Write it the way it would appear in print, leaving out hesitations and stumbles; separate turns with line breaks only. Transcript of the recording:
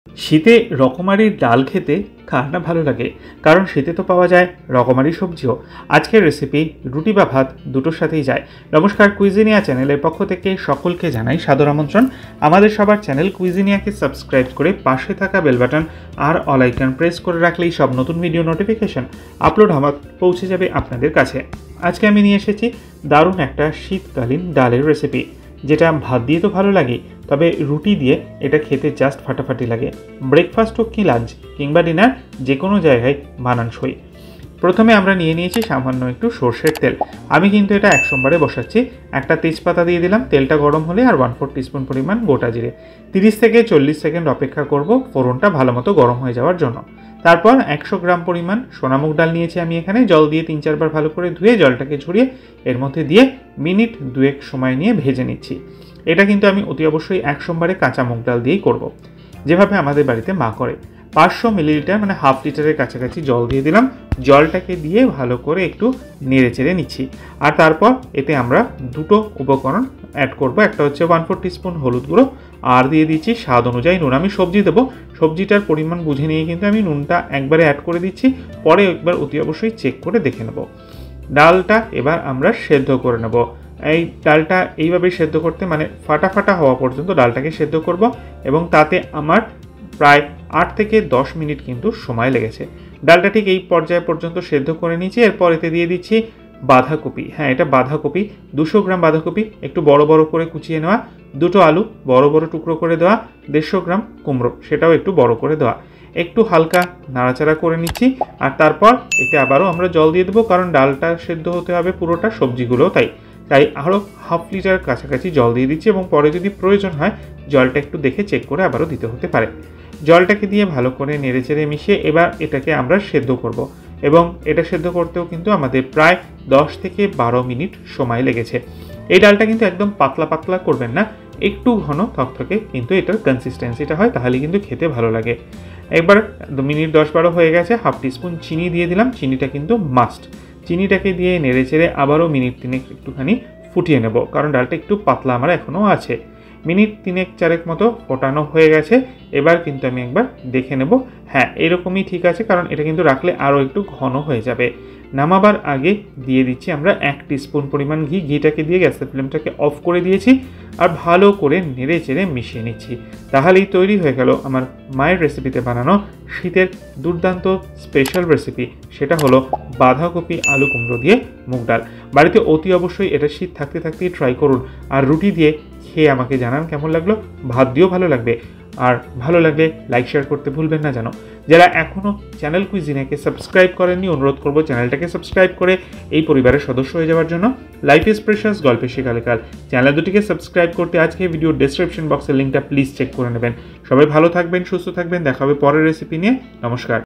শীতে রকমারির ডাল খেতে কার না ভালো লাগে, কারণ শীতে তো পাওয়া যায় রকমারি সবজিও। আজকের রেসিপি রুটি বা ভাত দুটোর সাথেই যায়। নমস্কার, কুইজিনিয়া চ্যানেলের পক্ষ থেকে সকলকে জানাই সাদর আমন্ত্রণ। আমাদের সবার চ্যানেল কুইজিনিয়াকে সাবস্ক্রাইব করে পাশে থাকা বেল বাটন আর অল আইকন প্রেস করে রাখলেই সব নতুন ভিডিও নোটিফিকেশন আপলোড হওয়া পৌঁছে যাবে আপনাদের কাছে। আজকে আমি নিয়ে এসেছি দারুণ একটা শীতকালীন ডালের রেসিপি, যেটা ভাত দিয়ে তো ভালো লাগে, তবে রুটি দিয়ে এটা খেতে জাস্ট ফাটাফাটি লাগে। ব্রেকফাস্ট হোক কি লাঞ্চ কিংবা ডিনার, যে কোনো জায়গায় মানানসই। প্রথমে আমরা নিয়ে নিয়েছি সামান্য একটু সর্ষের তেল। আমি কিন্তু এটা এক সোমবারে বসাচ্ছি। একটা তেজপাতা দিয়ে দিলাম, তেলটা গরম হলে আর 1/4 টিস্পুন পরিমাণ গোটা জিরে। 30 থেকে 40 সেকেন্ড অপেক্ষা করব ফোড়নটা ভালো মতো গরম হয়ে যাওয়ার জন্য। তারপর 100 গ্রাম পরিমাণ সোনামুগ ডাল নিয়েছি আমি এখানে। জল দিয়ে 3-4 বার ভালো করে ধুয়ে জলটাকে ঝরিয়ে এর মধ্যে দিয়ে মিনিট 2 সময় নিয়ে ভেজে নিচ্ছি। এটা কিন্তু আমি অতি অবশ্যই এক সোমবারে কাঁচা মুগ ডাল দিয়েই করব, যেভাবে আমাদের বাড়িতে মা করে। 500 মিলিলিটার মানে হাফ লিটারের কাছাকাছি জল দিয়ে দিলাম। জলটাকে দিয়ে ভালো করে একটু নেড়ে চেড়ে নিচ্ছি। আর তারপর এতে আমরা দুটো উপকরণ অ্যাড করব। একটা হচ্ছে 1/4 টিস্পুন হলুদ গুঁড়ো, আর দিয়ে দিচ্ছি স্বাদ অনুযায়ী নুন। আমি সবজি দেবো, সবজিটার পরিমাণ বুঝে নিয়ে কিন্তু আমি নুনটা একবারে অ্যাড করে দিচ্ছি, পরে একবার অতি অবশ্যই চেক করে দেখে নেব। ডালটা এবার আমরা সেদ্ধ করে নেব। এই ডালটা এইভাবে সেদ্ধ করতে মানে ফাটা ফাটা হওয়া পর্যন্ত ডালটাকে সেদ্ধ করব, এবং তাতে আমার প্রায় 8 থেকে 10 মিনিট কিন্তু সময় লেগেছে। ডালটা ঠিক এই পর্যায় পর্যন্ত সেদ্ধ করে নিয়েছি। এরপর এতে দিয়ে দিচ্ছি বাঁধাকপি। হ্যাঁ, এটা বাঁধাকপি, 200 গ্রাম বাঁধাকপি একটু বড় বড় করে কুচিয়ে নেওয়া, দুটো আলু বড় বড় টুকরো করে দেওয়া, 150 গ্রাম কুমড়ো সেটাও একটু বড় করে দেওয়া। একটু হালকা নাড়াচাড়া করে নিচ্ছি। আর তারপর এতে আবারও আমরা জল দিয়ে দেবো, কারণ ডালটা সেদ্ধ হতে হবে পুরোটা, সবজিগুলোও তাই আরও হাফ লিটার কাছাকাছি জল দিয়ে দিচ্ছি, এবং পরে যদি প্রয়োজন হয় জলটা একটু দেখে চেক করে আবারও দিতে হতে পারে। জলটাকে দিয়ে ভালো করে নেড়েচেড়ে মিশিয়ে এবার এটাকে আমরা সেদ্ধ করব, এবং এটা সেদ্ধ করতেও কিন্তু আমাদের প্রায় 10 থেকে 12 মিনিট সময় লেগেছে। এই ডালটা কিন্তু একদম পাতলা পাতলা করবেন না, একটু ঘন থকথকে কিন্তু এটার কনসিস্টেন্সিটা হয়, তাহলে কিন্তু খেতে ভালো লাগে। একবার মিনিট 10-12 হয়ে গেছে, হাফ টিস্পুন চিনি দিয়ে দিলাম। চিনিটা কিন্তু মাস্ট। চিনিটাকে দিয়ে নেড়েচেড়ে আবারও মিনিট 3 একটুখানি ফুটিয়ে নেব, কারণ ডালটা একটু পাতলা আমার এখনও আছে। মিনিট 3-4 মতো ফোটানো হয়ে গেছে। এবার কিন্তু আমি একবার দেখে নেব, হ্যাঁ এরকমই ঠিক আছে, কারণ এটা কিন্তু রাখলে আরও একটু ঘন হয়ে যাবে। নামাবার আগে দিয়ে দিচ্ছি আমরা 1 টিস্পুন পরিমাণ ঘি। ঘিটাকে দিয়ে গ্যাসের ফ্লেমটাকে অফ করে দিয়েছি, আর ভালো করে নেড়ে চেড়ে মিশিয়ে নিচ্ছি। তাহলেই তৈরি হয়ে গেল আমার মায়ের রেসিপিতে বানানো শীতের দুর্দান্ত স্পেশাল রেসিপি। সেটা হলো বাঁধাকপি আলু কুমড়ো দিয়ে মুগ ডাল। বাড়িতে অতি অবশ্যই এটা শীত থাকতে থাকতেই ট্রাই করুন, আর রুটি দিয়ে খেয়ে আমাকে জানান কেমন লাগলো। ভাত দিয়েও ভালো লাগবে। আর ভালো লাগলে লাইক শেয়ার করতে ভুলবেন না যেন। যারা এখনও চ্যানেল কুইজিনিয়াকে সাবস্ক্রাইব করেননি, অনুরোধ করব চ্যানেলটাকে সাবস্ক্রাইব করে এই পরিবারের সদস্য হয়ে যাওয়ার জন্য। লাইফ ইজ প্রেশাস, গল্পে শেখালেকাল চ্যানেল দুটিকে সাবস্ক্রাইব করতে আজকে ভিডিও ডেসক্রিপশন বক্সের লিঙ্কটা প্লিজ চেক করে নেবেন। সবাই ভালো থাকবেন, সুস্থ থাকবেন। দেখা হবে পরের রেসিপি নিয়ে। নমস্কার।